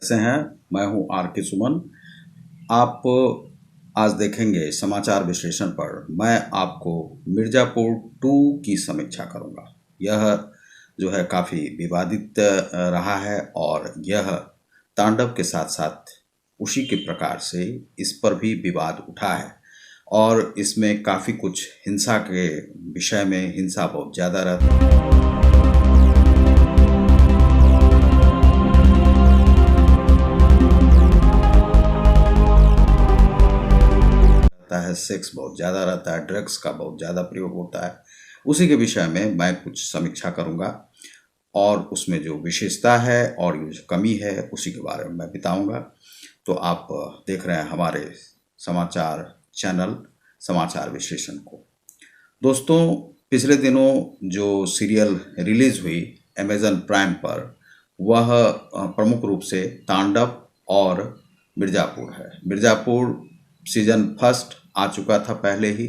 कैसे हैं। मैं हूं आर के सुमन। आप आज देखेंगे समाचार विश्लेषण पर मैं आपको मिर्ज़ापुर 2 की समीक्षा करूंगा। यह जो है काफ़ी विवादित रहा है और यह तांडव के साथ साथ उसी के प्रकार से इस पर भी विवाद उठा है और इसमें काफ़ी कुछ हिंसा के विषय में हिंसा बहुत ज़्यादा रहता है, सेक्स बहुत ज़्यादा रहता है, ड्रग्स का बहुत ज़्यादा प्रयोग होता है। उसी के विषय में मैं कुछ समीक्षा करूंगा और उसमें जो विशेषता है और जो कमी है उसी के बारे में मैं बताऊंगा। तो आप देख रहे हैं हमारे समाचार चैनल समाचार विश्लेषण को। दोस्तों, पिछले दिनों जो सीरियल रिलीज हुई अमेज़न प्राइम पर, वह प्रमुख रूप से तांडव और मिर्ज़ापुर है। मिर्ज़ापुर सीजन फर्स्ट आ चुका था पहले ही,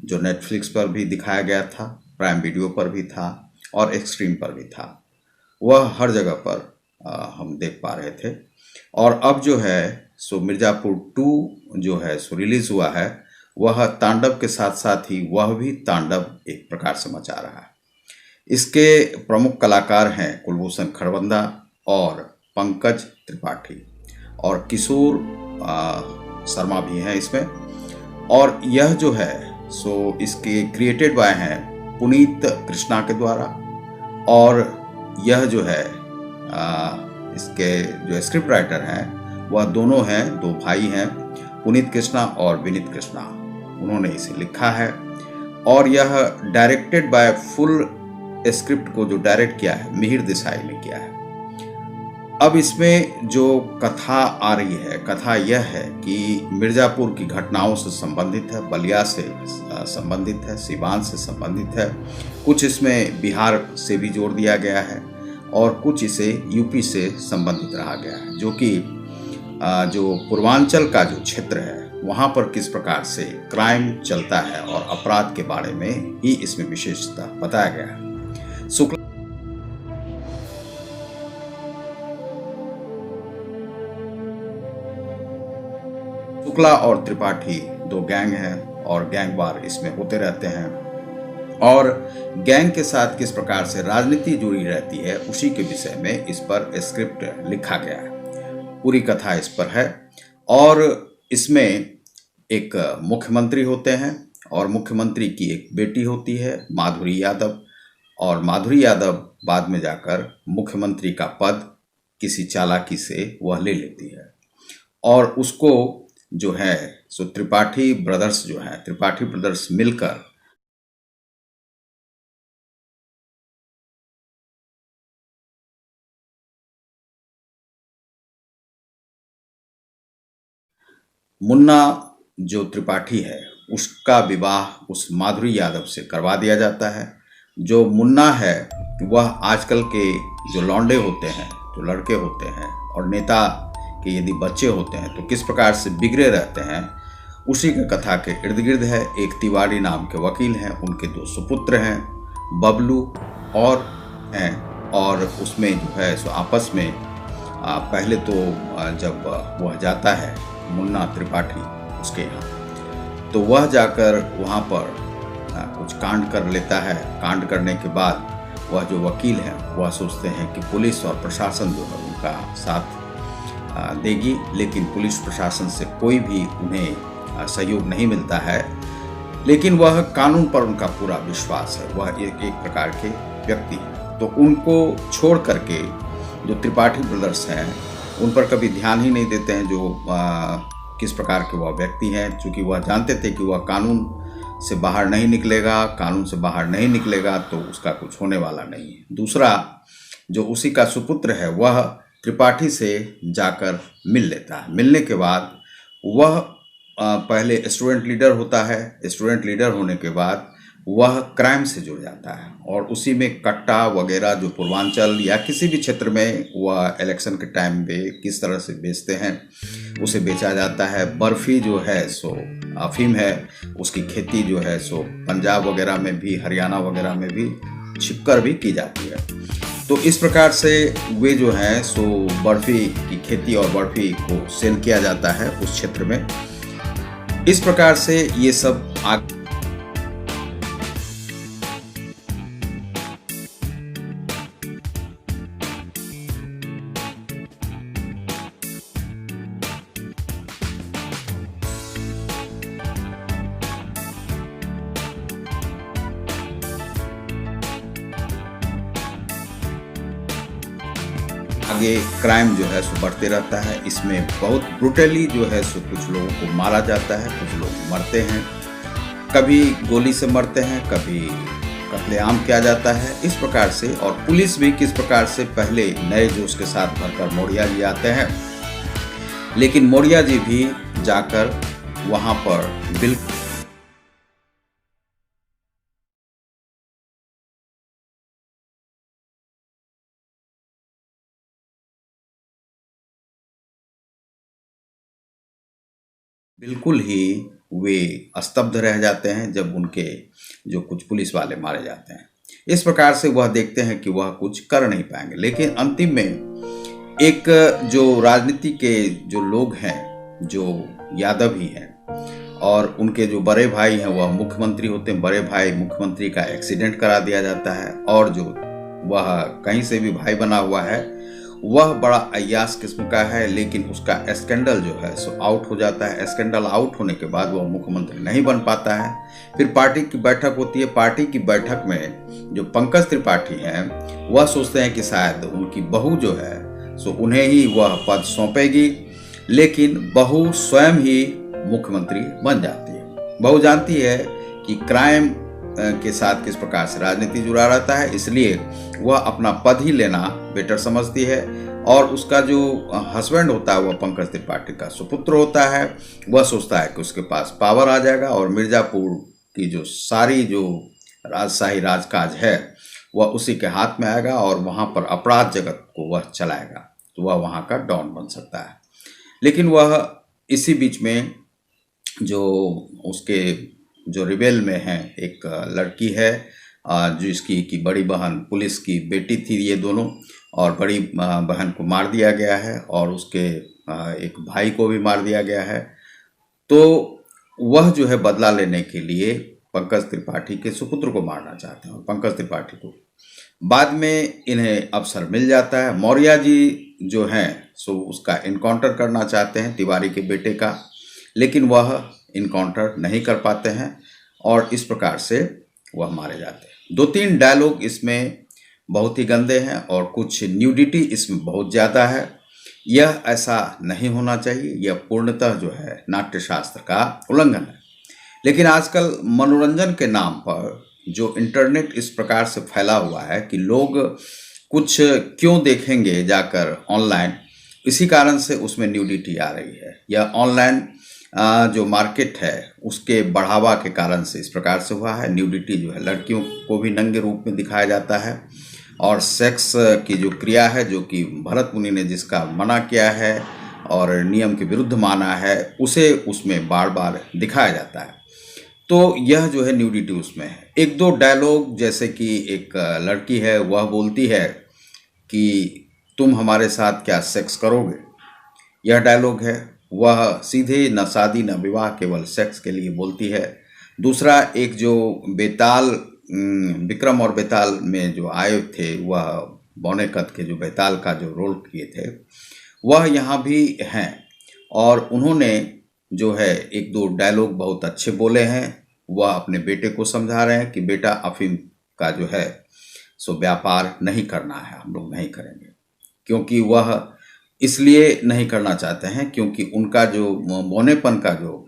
जो नेटफ्लिक्स पर भी दिखाया गया था, प्राइम वीडियो पर भी था और एक्सट्रीम पर भी था। वह हर जगह पर हम देख पा रहे थे। और अब जो है सो मिर्ज़ापुर 2 जो है सो रिलीज हुआ है, वह तांडव के साथ साथ ही वह भी तांडव एक प्रकार से मचा रहा है। इसके प्रमुख कलाकार हैं कुलभूषण खरबंदा और पंकज त्रिपाठी और किशोर शर्मा भी हैं इसमें। और यह जो है सो इसके क्रिएटेड बाय हैं पुनीत कृष्णा के द्वारा। और यह जो है इसके जो स्क्रिप्ट राइटर हैं वह दोनों हैं, दो भाई हैं, पुनीत कृष्णा और विनीत कृष्णा। उन्होंने इसे लिखा है और यह डायरेक्टेड बाय फुल स्क्रिप्ट को जो डायरेक्ट किया है मिहिर देसाई ने किया है। अब इसमें जो कथा आ रही है, कथा यह है कि मिर्ज़ापुर की घटनाओं से संबंधित है, बलिया से संबंधित है, सिवान से संबंधित है, कुछ इसमें बिहार से भी जोड़ दिया गया है और कुछ इसे यूपी से संबंधित रहा गया है, जो कि जो पूर्वांचल का जो क्षेत्र है वहाँ पर किस प्रकार से क्राइम चलता है और अपराध के बारे में ही इसमें विशेषता बताया गया है। शुक्ला और त्रिपाठी दो गैंग हैं और गैंग वार इसमें होते रहते हैं और गैंग के साथ किस प्रकार से राजनीति जुड़ी रहती है उसी के विषय में इस पर स्क्रिप्ट लिखा गया है। पूरी कथा इस पर है और इसमें एक मुख्यमंत्री होते हैं और मुख्यमंत्री की एक बेटी होती है माधुरी यादव, और माधुरी यादव बाद में जाकर मुख्यमंत्री का पद किसी चालाकी से वह ले लेती है और उसको जो है सो त्रिपाठी ब्रदर्स मिलकर मुन्ना जो त्रिपाठी है उसका विवाह उस माधुरी यादव से करवा दिया जाता है। जो मुन्ना है वह आजकल के जो लौंडे होते हैं, जो लड़के होते हैं और नेता के यदि बच्चे होते हैं तो किस प्रकार से बिगड़े रहते हैं, उसी के कथा के इर्द गिर्द है। एक तिवारी नाम के वकील हैं, उनके दो सुपुत्र हैं, बबलू और हैं, और उसमें जो है सो आपस में पहले तो जब वह जाता है मुन्ना त्रिपाठी उसके यहाँ, तो वह जाकर वहाँ पर कुछ कांड कर लेता है। कांड करने के बाद वह जो वकील हैं वह सोचते हैं कि पुलिस और प्रशासन जो है उनका साथ देगी, लेकिन पुलिस प्रशासन से कोई भी उन्हें सहयोग नहीं मिलता है। लेकिन वह कानून पर उनका पूरा विश्वास है, वह एक प्रकार के व्यक्ति हैं। तो उनको छोड़ करके जो त्रिपाठी ब्रदर्स हैं उन पर कभी ध्यान ही नहीं देते हैं, जो किस प्रकार के वह व्यक्ति हैं, क्योंकि वह जानते थे कि वह कानून से बाहर नहीं निकलेगा तो उसका कुछ होने वाला नहीं है। दूसरा जो उसी का सुपुत्र है वह त्रिपाठी से जाकर मिल लेता है। मिलने के बाद वह पहले स्टूडेंट लीडर होता है। स्टूडेंट लीडर होने के बाद वह क्राइम से जुड़ जाता है और उसी में कट्टा वगैरह जो पूर्वांचल या किसी भी क्षेत्र में वह इलेक्शन के टाइम पे किस तरह से बेचते हैं उसे बेचा जाता है। बर्फ़ी जो है सो अफीम है, उसकी खेती जो है सो पंजाब वगैरह में भी, हरियाणा वगैरह में भी छिपकर भी की जाती है। तो इस प्रकार से वे जो हैं सो बर्फ़ी की खेती और बर्फ़ी को सेल किया जाता है उस क्षेत्र में। इस प्रकार से ये सब आगे क्राइम जो है सो बढ़ते रहता है। इसमें बहुत ब्रूटली जो है सो कुछ लोगों को मारा जाता है, कुछ लोग मरते हैं, कभी गोली से मरते हैं, कभी कत्लेआम किया जाता है। इस प्रकार से और पुलिस भी किस प्रकार से पहले नए जोश के साथ भरकर मौर्या जी आते हैं, लेकिन मौर्या जी भी जाकर वहाँ पर बिल्कुल ही वे स्तब्ध रह जाते हैं जब उनके जो कुछ पुलिस वाले मारे जाते हैं। इस प्रकार से वह देखते हैं कि वह कुछ कर नहीं पाएंगे, लेकिन अंतिम में एक जो राजनीति के जो लोग हैं, जो यादव ही हैं और उनके जो बड़े भाई हैं वह मुख्यमंत्री होते हैं। बड़े भाई मुख्यमंत्री का एक्सीडेंट करा दिया जाता है और जो वह कहीं से भी भाई बना हुआ है वह बड़ा अय्यास किस्म का है, लेकिन उसका स्कैंडल जो है सो आउट हो जाता है। स्कैंडल आउट होने के बाद वह मुख्यमंत्री नहीं बन पाता है। फिर पार्टी की बैठक होती है। पार्टी की बैठक में जो पंकज त्रिपाठी हैं वह सोचते हैं कि शायद उनकी बहू जो है सो उन्हें ही वह पद सौंपेगी, लेकिन बहू स्वयं ही मुख्यमंत्री बन जाती है। बहू जानती है कि क्राइम के साथ किस प्रकार से राजनीति जुड़ा रहता है, इसलिए वह अपना पद ही लेना बेटर समझती है। और उसका जो हस्बैंड होता है वह पंकज त्रिपाठी का सुपुत्र होता है। वह सोचता है कि उसके पास पावर आ जाएगा और मिर्ज़ापुर की जो सारी जो राजशाही राजकाज है वह उसी के हाथ में आएगा और वहाँ पर अपराध जगत को वह चलाएगा, तो वह वहाँ का डॉन बन सकता है। लेकिन वह इसी बीच में जो उसके जो रिबेल में है एक लड़की है जो इसकी की बड़ी बहन पुलिस की बेटी थी ये दोनों, और बड़ी बहन को मार दिया गया है और उसके एक भाई को भी मार दिया गया है। तो वह जो है बदला लेने के लिए पंकज त्रिपाठी के सुपुत्र को मारना चाहते हैं और पंकज त्रिपाठी को बाद में इन्हें अवसर मिल जाता है। मौर्या जी जो हैं सो उसका इनकाउंटर करना चाहते हैं तिवारी के बेटे का, लेकिन वह इनकाउंटर नहीं कर पाते हैं और इस प्रकार से वह मारे जाते हैं। 2-3 डायलॉग इसमें बहुत ही गंदे हैं और कुछ न्यूडिटी इसमें बहुत ज़्यादा है। यह ऐसा नहीं होना चाहिए, यह पूर्णतः जो है नाट्यशास्त्र का उल्लंघन है। लेकिन आजकल मनोरंजन के नाम पर जो इंटरनेट इस प्रकार से फैला हुआ है कि लोग कुछ क्यों देखेंगे जाकर ऑनलाइन, इसी कारण से उसमें न्यूडिटी आ रही है। यह ऑनलाइन जो मार्केट है उसके बढ़ावा के कारण से इस प्रकार से हुआ है। न्यूडिटी जो है लड़कियों को भी नंगे रूप में दिखाया जाता है और सेक्स की जो क्रिया है जो कि भरत मुनि ने जिसका मना किया है और नियम के विरुद्ध माना है उसे उसमें बार बार दिखाया जाता है। तो यह जो है न्यूडिटी उसमें है। 1-2 डायलॉग जैसे कि एक लड़की है वह बोलती है कि तुम हमारे साथ क्या सेक्स करोगे, यह डायलॉग है। वह सीधे न शादी न विवाह केवल सेक्स के लिए बोलती है। दूसरा एक जो बेताल विक्रम और बेताल में जो आए थे वह बौनेकत के जो बेताल का जो रोल किए थे वह यहाँ भी हैं और उन्होंने जो है 1-2 डायलॉग बहुत अच्छे बोले हैं। वह अपने बेटे को समझा रहे हैं कि बेटा अफीम का जो है सो व्यापार नहीं करना है, हम लोग नहीं करेंगे, क्योंकि वह इसलिए नहीं करना चाहते हैं क्योंकि उनका जो बौनेपन का जो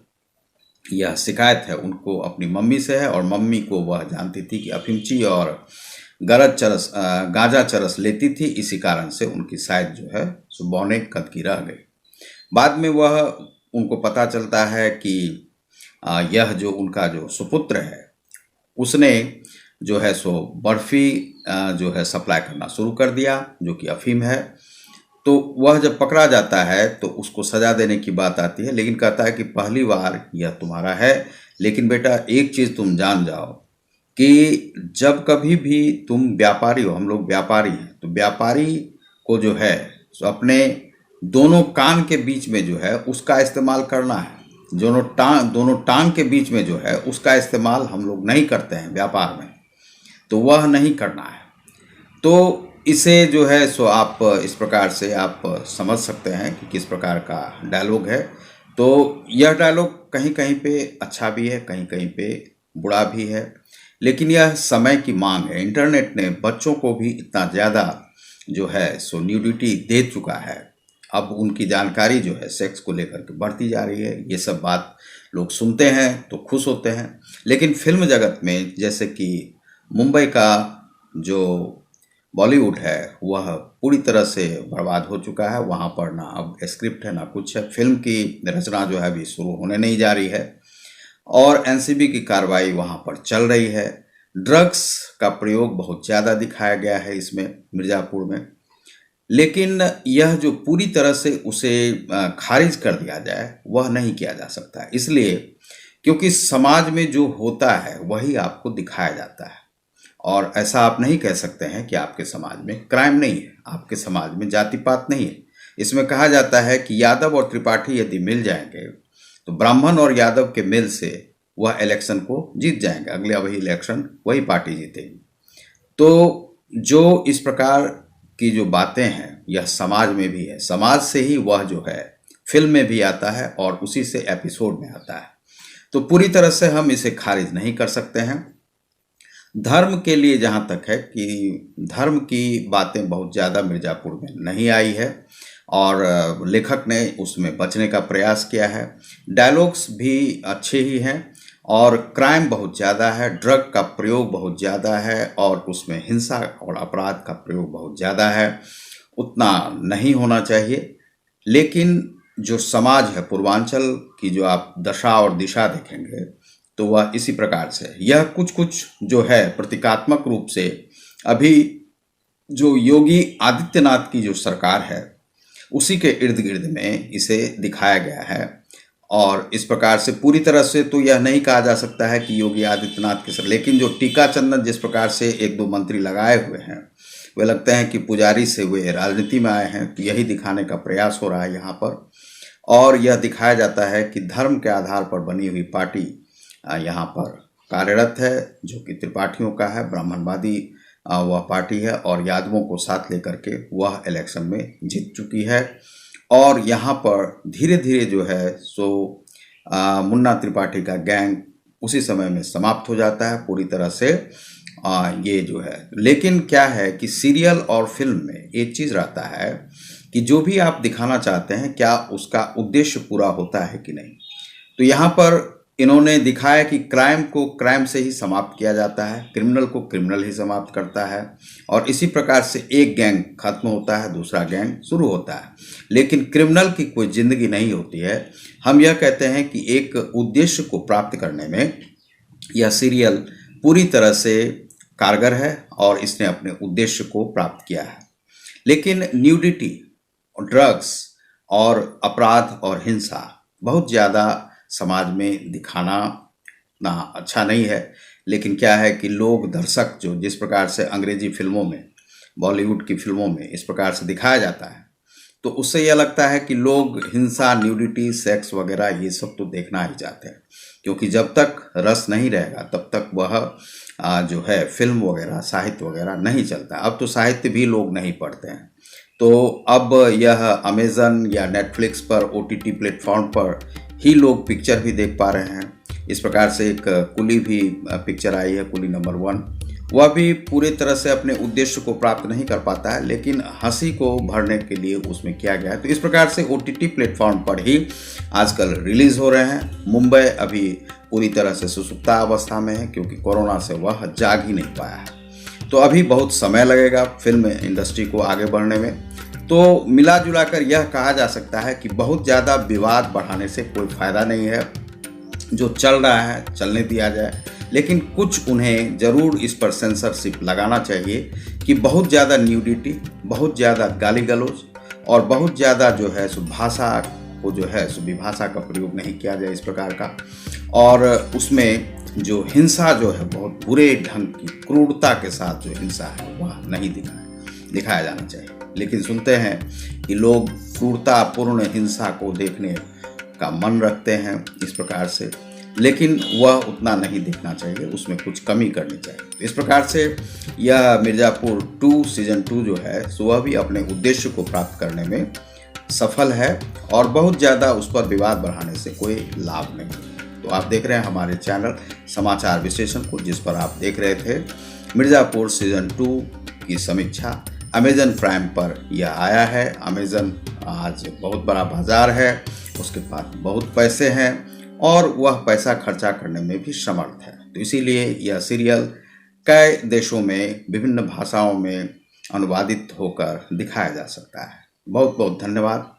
यह शिकायत है उनको अपनी मम्मी से है और मम्मी को वह जानती थी कि अफीमची और गांजा चरस लेती थी, इसी कारण से उनकी शायद जो है सो बौने कद की रह गई। बाद में वह उनको पता चलता है कि यह जो उनका जो सुपुत्र है उसने जो है सो बर्फ़ी जो है सप्लाई करना शुरू कर दिया जो कि अफीम है। तो वह जब पकड़ा जाता है तो उसको सज़ा देने की बात आती है, लेकिन कहता है कि पहली बार यह तुम्हारा है, लेकिन बेटा एक चीज़ तुम जान जाओ कि जब कभी भी तुम व्यापारी हो, हम लोग व्यापारी हैं, तो व्यापारी को जो है सो अपने दोनों कान के बीच में जो है उसका इस्तेमाल करना है। दोनों टांग के बीच में जो है उसका इस्तेमाल हम लोग नहीं करते हैं व्यापार में, तो वह नहीं करना है। तो इसे जो है सो आप इस प्रकार से आप समझ सकते हैं कि किस प्रकार का डायलॉग है। तो यह डायलॉग कहीं कहीं पे अच्छा भी है, कहीं कहीं पे बुरा भी है, लेकिन यह समय की मांग है। इंटरनेट ने बच्चों को भी इतना ज़्यादा जो है सो न्यूडिटी दे चुका है, अब उनकी जानकारी जो है सेक्स को लेकर के बढ़ती जा रही है। ये सब बात लोग सुनते हैं तो खुश होते हैं, लेकिन फिल्म जगत में जैसे कि मुंबई का जो बॉलीवुड है वह पूरी तरह से बर्बाद हो चुका है। वहाँ पर ना अब स्क्रिप्ट है ना कुछ है, फिल्म की रचना जो है अभी शुरू होने नहीं जा रही है और एनसीबी की कार्रवाई वहाँ पर चल रही है। ड्रग्स का प्रयोग बहुत ज़्यादा दिखाया गया है इसमें मिर्ज़ापुर में, लेकिन यह जो पूरी तरह से उसे खारिज कर दिया जाए वह नहीं किया जा सकता, इसलिए क्योंकि समाज में जो होता है वही आपको दिखाया जाता है। और ऐसा आप नहीं कह सकते हैं कि आपके समाज में क्राइम नहीं है, आपके समाज में जाति पात नहीं है। इसमें कहा जाता है कि यादव और त्रिपाठी यदि मिल जाएंगे तो ब्राह्मण और यादव के मिल से वह इलेक्शन को जीत जाएंगे, अगला वही इलेक्शन वही पार्टी जीतेगी। तो जो इस प्रकार की जो बातें हैं यह समाज में भी है, समाज से ही वह जो है फिल्म में भी आता है और उसी से एपिसोड में आता है। तो पूरी तरह से हम इसे खारिज नहीं कर सकते हैं। धर्म के लिए जहाँ तक है कि धर्म की बातें बहुत ज़्यादा मिर्ज़ापुर में नहीं आई है और लेखक ने उसमें बचने का प्रयास किया है। डायलॉग्स भी अच्छे ही हैं और क्राइम बहुत ज़्यादा है, ड्रग का प्रयोग बहुत ज़्यादा है और उसमें हिंसा और अपराध का प्रयोग बहुत ज़्यादा है। उतना नहीं होना चाहिए, लेकिन जो समाज है पूर्वांचल की जो आप दशा और दिशा देखेंगे तो वह इसी प्रकार से है। यह कुछ कुछ जो है प्रतीकात्मक रूप से अभी जो योगी आदित्यनाथ की जो सरकार है उसी के इर्द गिर्द में इसे दिखाया गया है। और इस प्रकार से पूरी तरह से तो यह नहीं कहा जा सकता है कि योगी आदित्यनाथ की सरकार, लेकिन जो टीका चंदन जिस प्रकार से एक दो मंत्री लगाए हुए हैं वे लगते हैं कि पुजारी से वे राजनीति में आए हैं, तो यही दिखाने का प्रयास हो रहा है यहाँ पर। और यह दिखाया जाता है कि धर्म के आधार पर बनी हुई पार्टी यहाँ पर कार्यरत है, जो कि त्रिपाठियों का है, ब्राह्मणवादी वह पार्टी है और यादवों को साथ लेकर के वह इलेक्शन में जीत चुकी है। और यहाँ पर धीरे धीरे जो है सो मुन्ना त्रिपाठी का गैंग उसी समय में समाप्त हो जाता है पूरी तरह से। ये जो है, लेकिन क्या है कि सीरियल और फिल्म में एक चीज़ रहता है कि जो भी आप दिखाना चाहते हैं क्या उसका उद्देश्य पूरा होता है कि नहीं। तो यहाँ पर इन्होंने दिखाया कि क्राइम को क्राइम से ही समाप्त किया जाता है, क्रिमिनल को क्रिमिनल ही समाप्त करता है और इसी प्रकार से एक गैंग खत्म होता है दूसरा गैंग शुरू होता है, लेकिन क्रिमिनल की कोई ज़िंदगी नहीं होती है। हम यह कहते हैं कि एक उद्देश्य को प्राप्त करने में यह सीरियल पूरी तरह से कारगर है और इसने अपने उद्देश्य को प्राप्त किया है। लेकिन न्यूडिटी, ड्रग्स और अपराध और हिंसा बहुत ज़्यादा समाज में दिखाना ना अच्छा नहीं है। लेकिन क्या है कि लोग, दर्शक जो जिस प्रकार से अंग्रेजी फिल्मों में, बॉलीवुड की फिल्मों में इस प्रकार से दिखाया जाता है, तो उससे यह लगता है कि लोग हिंसा, न्यूडिटी, सेक्स वगैरह ये सब तो देखना ही चाहते हैं, क्योंकि जब तक रस नहीं रहेगा तब तक वह जो है फिल्म वगैरह, साहित्य वगैरह नहीं चलता। अब तो साहित्य भी लोग नहीं पढ़ते हैं। तो अब यह अमेज़न या नेटफ्लिक्स पर, OTT प्लेटफॉर्म पर ही लोग पिक्चर भी देख पा रहे हैं। इस प्रकार से एक कुली भी पिक्चर आई है, कुली नंबर 1, वह भी पूरी तरह से अपने उद्देश्य को प्राप्त नहीं कर पाता है, लेकिन हंसी को भरने के लिए उसमें किया गया है। तो इस प्रकार से OTT प्लेटफॉर्म पर ही आजकल रिलीज़ हो रहे हैं। मुंबई अभी पूरी तरह से सुसुप्ता अवस्था में है, क्योंकि कोरोना से वह जाग ही नहीं पाया है। तो अभी बहुत समय लगेगा फिल्म इंडस्ट्री को आगे बढ़ने में। तो मिला जुला कर यह कहा जा सकता है कि बहुत ज़्यादा विवाद बढ़ाने से कोई फ़ायदा नहीं है। जो चल रहा है चलने दिया जाए, लेकिन कुछ उन्हें ज़रूर इस पर सेंसरशिप लगाना चाहिए कि बहुत ज़्यादा न्यूडिटी, बहुत ज़्यादा गाली गलौज और बहुत ज़्यादा जो है सो भाषा को जो है सो विभाषा का प्रयोग नहीं किया जाए इस प्रकार का, और उसमें जो हिंसा जो है बहुत बुरे ढंग की क्रूरता के साथ जो हिंसा है वह नहीं दिखाया जाना चाहिए। लेकिन सुनते हैं कि लोग क्रूरतापूर्ण हिंसा को देखने का मन रखते हैं इस प्रकार से, लेकिन वह उतना नहीं देखना चाहिए, उसमें कुछ कमी करनी चाहिए। इस प्रकार से यह मिर्ज़ापुर 2 सीज़न 2 जो है सो वह भी अपने उद्देश्य को प्राप्त करने में सफल है, और बहुत ज़्यादा उस पर विवाद बढ़ाने से कोई लाभ नहीं। तो आप देख रहे हैं हमारे चैनल समाचार विश्लेषण को, जिस पर आप देख रहे थे मिर्ज़ापुर सीज़न 2 की समीक्षा। अमेज़न प्राइम पर यह आया है। अमेज़न आज बहुत बड़ा बाजार है, उसके पास बहुत पैसे हैं और वह पैसा खर्चा करने में भी समर्थ है। तो इसीलिए यह सीरियल कई देशों में विभिन्न भाषाओं में अनुवादित होकर दिखाया जा सकता है। बहुत बहुत धन्यवाद।